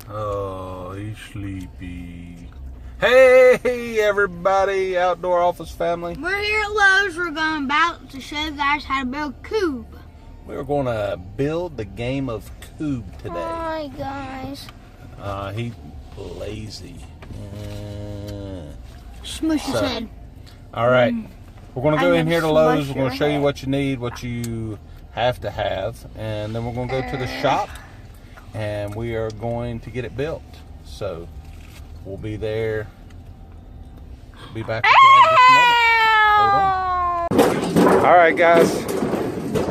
Oh, he's sleepy. Hey, everybody, outdoor office family. We're here at Lowe's. We're about to show you guys how to build Kubb. We're going to build the game of Kubb today. Hi, guys. He's lazy. Smush his head. All right. We're going to go in here to Lowe's. We're going to show you head. what you need, what you have to have, and then we're going to go to the shop, and we are going to get it built. So we'll be there. We'll be back with you in just a moment. Hold on. All right, guys.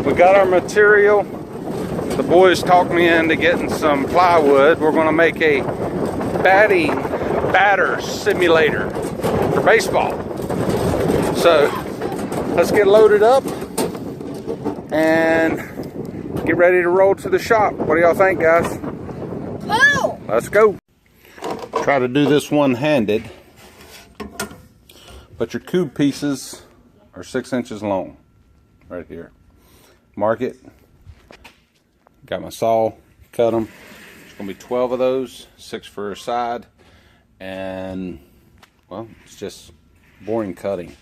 We got our material. The boys talked me into getting some plywood. We're going to make a batter simulator for baseball. So let's get loaded up and get ready to roll to the shop. What do y'all think, guys? Go! Let's go. Try to do this one-handed, but your Kubb pieces are 6 inches long right here. Mark it. Got my saw, cut them. There's gonna be 12 of those, 6 for a side, and well, it's just boring cutting.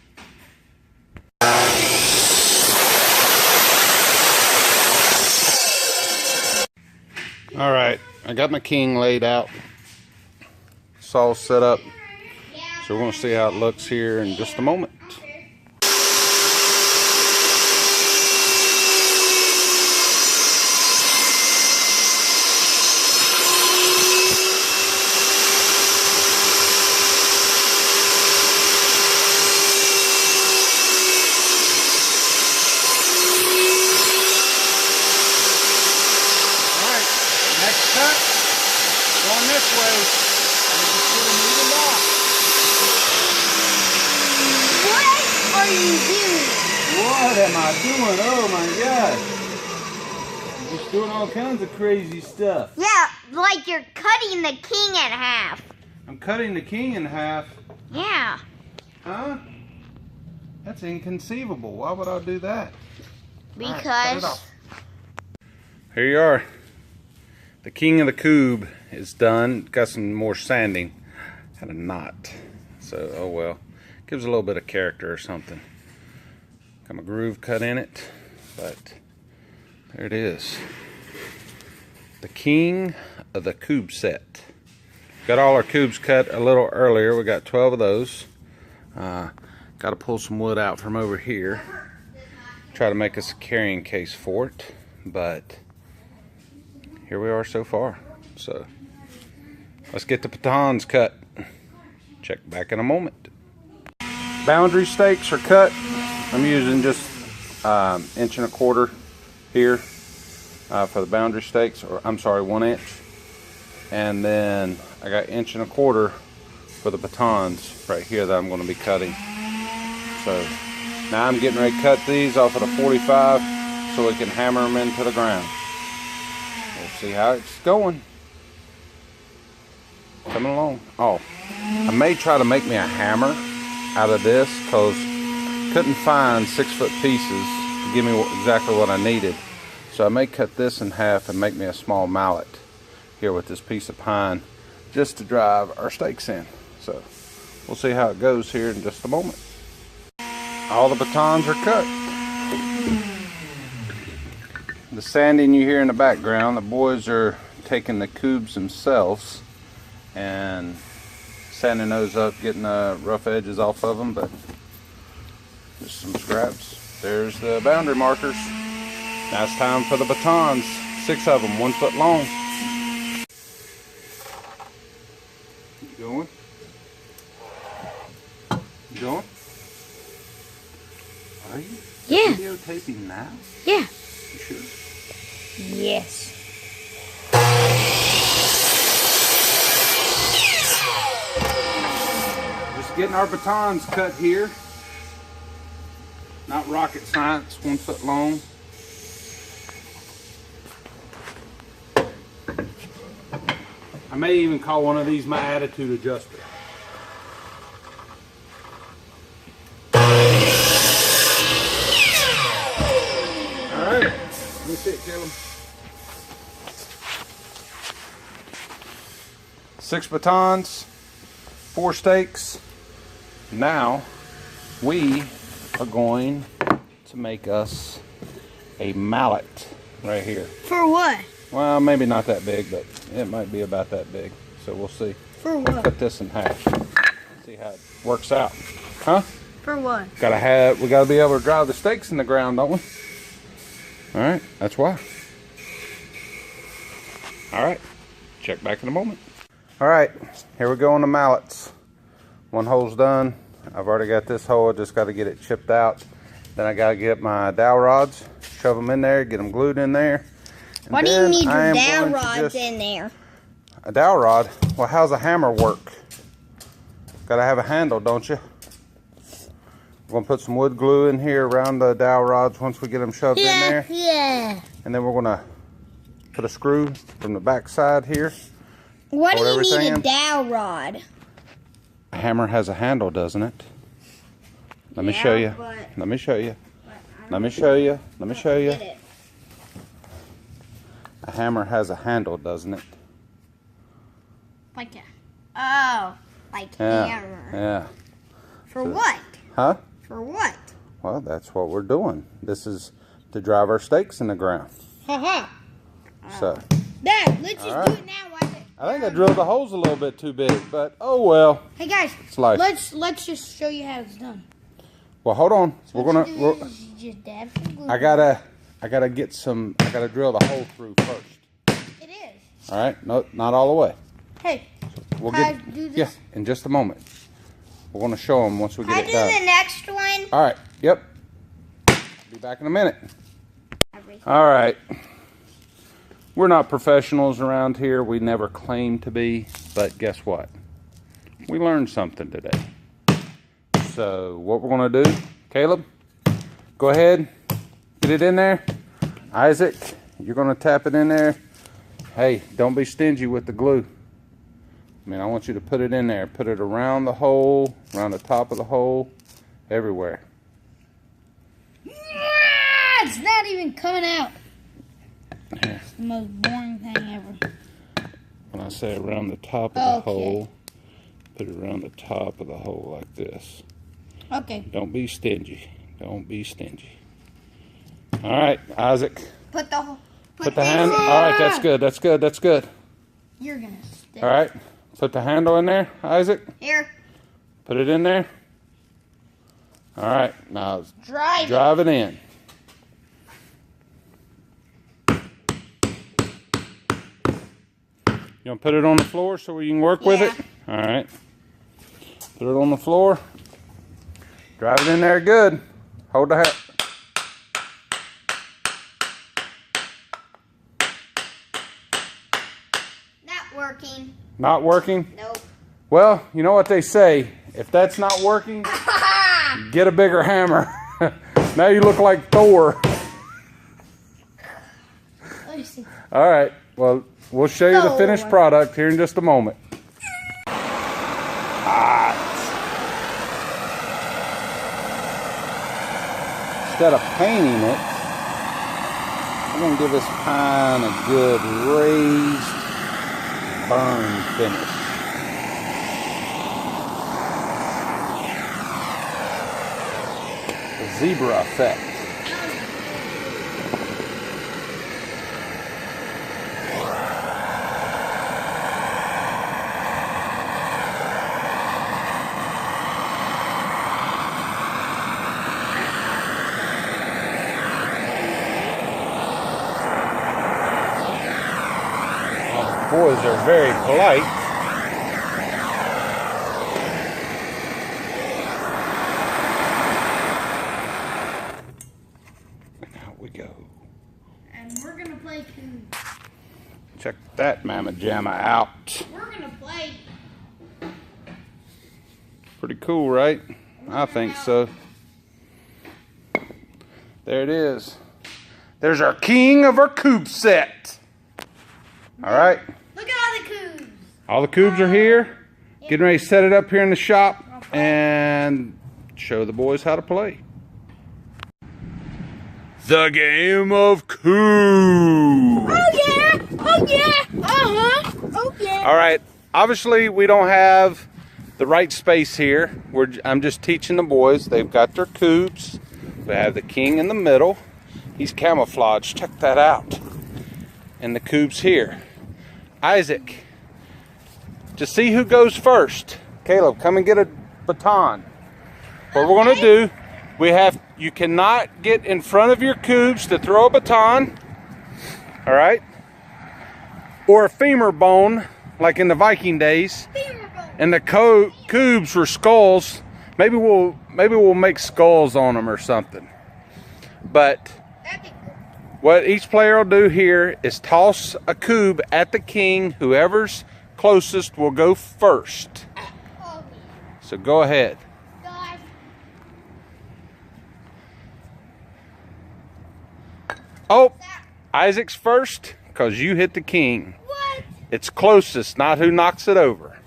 All right, I got my king laid out, saw set up, so we're gonna see how it looks here in just a moment. Next cut, going this way. What are you doing? What am I doing? Oh my gosh. I'm just doing all kinds of crazy stuff. Yeah, like you're cutting the king in half. I'm cutting the king in half. Yeah. Huh? That's inconceivable. Why would I do that? Because... All right, cut it off. Here you are. The king of the Kubb is done. Got some more sanding. Had a knot. So, oh well. Gives a little bit of character or something. Got my groove cut in it. But there it is. The king of the Kubb set. Got all our Kubbs cut a little earlier. We got 12 of those. Got to pull some wood out from over here. Try to make us a carrying case for it. But here we are so far. So let's get the pitons cut. Check back in a moment. Boundary stakes are cut. I'm using just 1.25 inches here for the boundary stakes, or I'm sorry, 1 inch. And then I got 1.25 inches for the pitons right here that I'm going to be cutting. So now I'm getting ready to cut these off of the 45 so we can hammer them into the ground. We'll see how it's going. Coming along. Oh, I may try to make me a hammer out of this because couldn't find 6-foot pieces to give me exactly what I needed. So I may cut this in half and make me a small mallet here with this piece of pine just to drive our stakes in. So we'll see how it goes here in just a moment. All the batons are cut. The sanding you hear in the background, the boys are taking the Kubbs themselves and sanding those up, getting the rough edges off of them, but just some scraps. There's the boundary markers. Now it's time for the batons. 6 of them, 1 foot long. You going? You going? Are you? Yeah. Videotaping now? Yeah. You sure? Yes. Just getting our batons cut here. Not rocket science, 1 foot long. I may even call one of these my attitude adjuster. Alright, let me see it, Caleb. 6 batons, 4 steaks. Now we are going to make us a mallet right here. For what? Well, maybe not that big, but it might be about that big. So we'll see. For We'll what? cut this in half. See how it works out. Huh? For what? We gotta be able to drive the stakes in the ground, don't we? Alright, that's why. Alright, check back in a moment. Alright, here we go on the mallets. One hole's done. I've already got this hole, I just gotta get it chipped out. Then I gotta get my dowel rods, shove them in there, get them glued in there. Why do you need your dowel rods in there? A dowel rod? Well, how's a hammer work? Gotta have a handle, don't you? We're gonna put some wood glue in here around the dowel rods once we get them shoved in there. Yeah. And then we're gonna put a screw from the back side here. What do you need a dowel rod? A hammer has a handle, doesn't it? Let me show you. Let me show you. Let me show you. Let me show you. A hammer has a handle, doesn't it? Like hammer. Yeah. For what? Huh? For what? Well, that's what we're doing. This is to drive our stakes in the ground. Haha. So. Dad, let's just do it now. I think I drilled the holes a little bit too big, but oh well. Hey guys, it's life. Let's just show you how it's done. Well, hold on. So just dab some glue. I gotta get some. I gotta drill the hole through first. It is. All right. No, not all the way. Hey. We'll do this? Yeah, in just a moment. We're gonna show them once we get it done. I do the next one. All right. Yep. Be back in a minute. All right. We're not professionals around here. We never claim to be, but guess what? We learned something today. So what we're gonna do, Caleb, go ahead, get it in there. Isaac, you're gonna tap it in there. Hey, don't be stingy with the glue. I mean, I want you to put it in there. Put it around the hole, around the top of the hole, everywhere. It's not even coming out. It's the most boring thing ever. When I say around the top of the hole, put it around the top of the hole like this. Okay. Don't be stingy. Don't be stingy. All right, Isaac. Put the hand. All right, that's good. That's good. That's good. You're gonna stick. All right, put the handle in there, Isaac. Here. Put it in there. All right, now drive it in. You want to put it on the floor so you can work with it? All right. Put it on the floor. Drive it in there good. Hold the hat. Not working. Not working? Nope. Well, you know what they say. If that's not working, get a bigger hammer. Now you look like Thor. Let me see. All right. Well, we'll show you the finished product here in just a moment. Hot. Instead of painting it, I'm going to give this pine a good raised burn finish. The zebra effect. Boys are very polite. And out we go. And we're gonna play Kubb. Check that mamma jamma out. We're gonna play. Pretty cool, right? I think so. There it is. There's our king of our Kubb set. All right. Look at all the Kubbs. All the Kubbs are here. Getting ready to set it up here in the shop and show the boys how to play. The game of Kubb. Oh yeah. Oh yeah. Uh-huh. Oh yeah. All right. obviously we don't have the right space here. I'm just teaching the boys. They've got their cubes. We have the king in the middle. He's camouflaged. Check that out. And the cubes here. Isaac, to see who goes first. Caleb, come and get a baton. What we're going to do, you cannot get in front of your cubes to throw a baton. All right? Or a femur bone, like in the Viking days. And the cubes were skulls. Maybe we'll make skulls on them or something. But what each player will do here is toss a cube at the king. Whoever's closest will go first. So go ahead. Oh, Isaac's first because you hit the king. What? It's closest, not who knocks it over.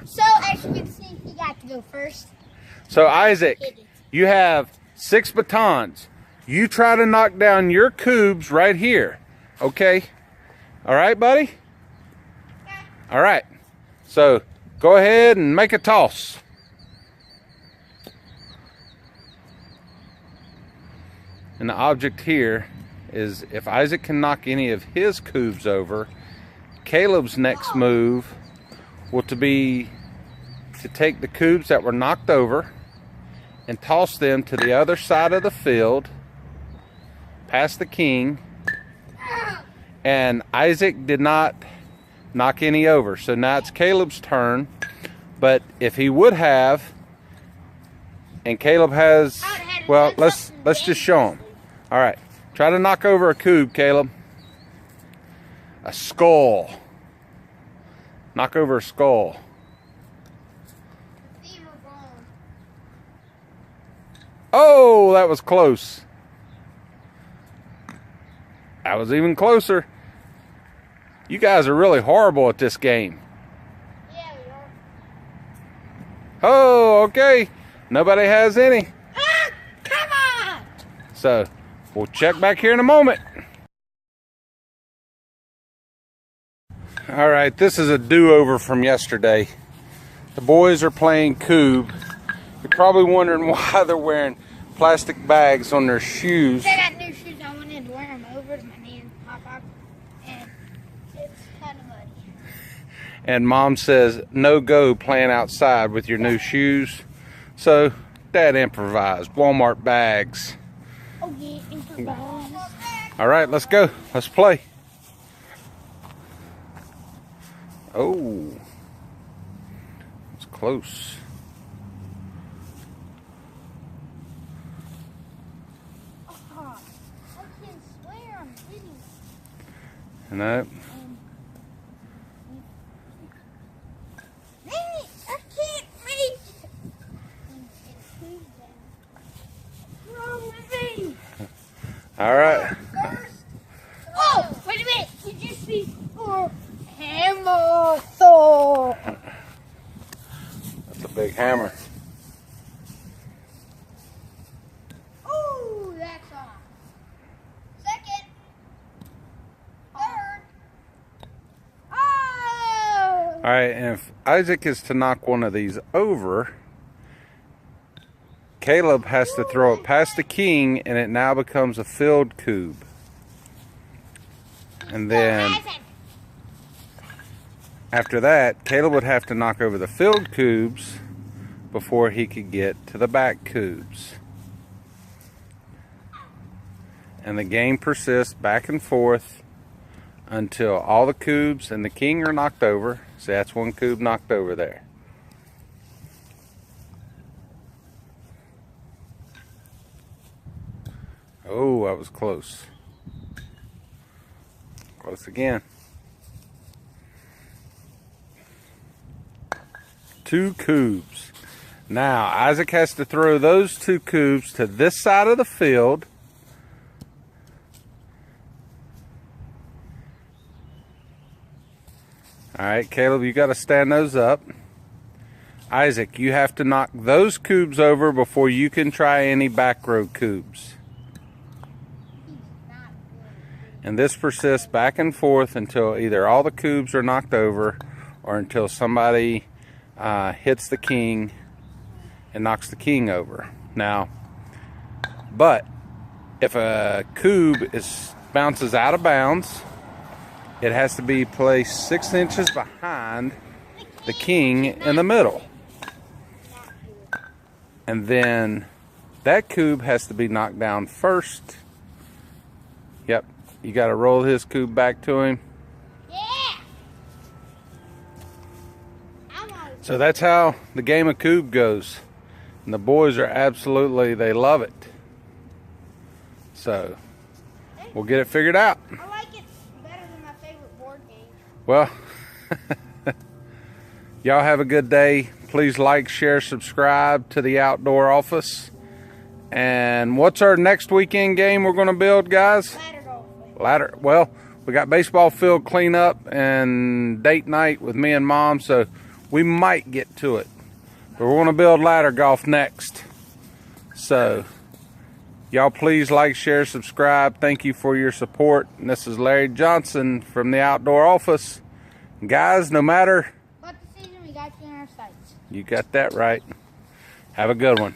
So, as you can see, he got to go first. So, Isaac, you have 6 batons. You try to knock down your cubes right here. Okay? All right, buddy? Yeah. All right. So, go ahead and make a toss. And the object here is if Isaac can knock any of his cubes over, Caleb's next move will be to take the cubes that were knocked over and toss them to the other side of the field, past the king. And Isaac did not knock any over, so now it's Caleb's turn. But if he would have, and Caleb has, well, let's just show him. All right, try to knock over a cube, Caleb. A skull. Knock over a skull. Oh, that was close. That was even closer. You guys are really horrible at this game. Yeah, we are. Oh, okay. Nobody has any. Ah, come on! So, we'll check back here in a moment. All right, this is a do-over from yesterday. The boys are playing Kubb. You're probably wondering why they're wearing plastic bags on their shoes. I got new shoes. I wanted to wear them over to my knee and pop up, and it's kind of muddy. And Mom says, no go playing outside with your new shoes. So, Dad improvised. Walmart bags. Oh, yeah, improvise. All right, let's go. Let's play. Oh, it's close. Oh, I can swear I'm video. And that. I can't make it. What's wrong with me? All right. Oh, wait a minute. Did you see hammer Thor? That's a big hammer. Oh, that's off. Second. Third. Oh. All right, and if Isaac is to knock one of these over, Caleb has to throw it past the king, and it now becomes a filled cube. And then after that, Caleb would have to knock over the filled cubes before he could get to the back cubes. And the game persists back and forth until all the cubes and the king are knocked over. See, that's one cube knocked over there. Oh, that was close. Close again. 2 cubes. Now, Isaac has to throw those 2 cubes to this side of the field. All right, Caleb, you got to stand those up. Isaac, you have to knock those cubes over before you can try any back row cubes. And this persists back and forth until either all the Kubbs are knocked over or until somebody hits the king and knocks the king over. Now, but if a Kubb bounces out of bounds, it has to be placed 6 inches behind the king in the middle. And then that Kubb has to be knocked down first. Yep, you got to roll his Kubb back to him. Yeah. So that's how the game of Kubb goes. And the boys are absolutely, they love it. So, we'll get it figured out. I like it better than my favorite board game. Well, y'all have a good day. Please like, share, subscribe to the Outdoor Office. And what's our next weekend game we're going to build, guys? Ladder golf. Ladder. Well, we got baseball field cleanup and date night with me and Mom, so we might get to it. But we're going to build ladder golf next. So, y'all please like, share, subscribe. Thank you for your support. And this is Larry Johnson from the Outdoor Office. Guys, no matter... But the season, we got you in our sights. You got that right. Have a good one.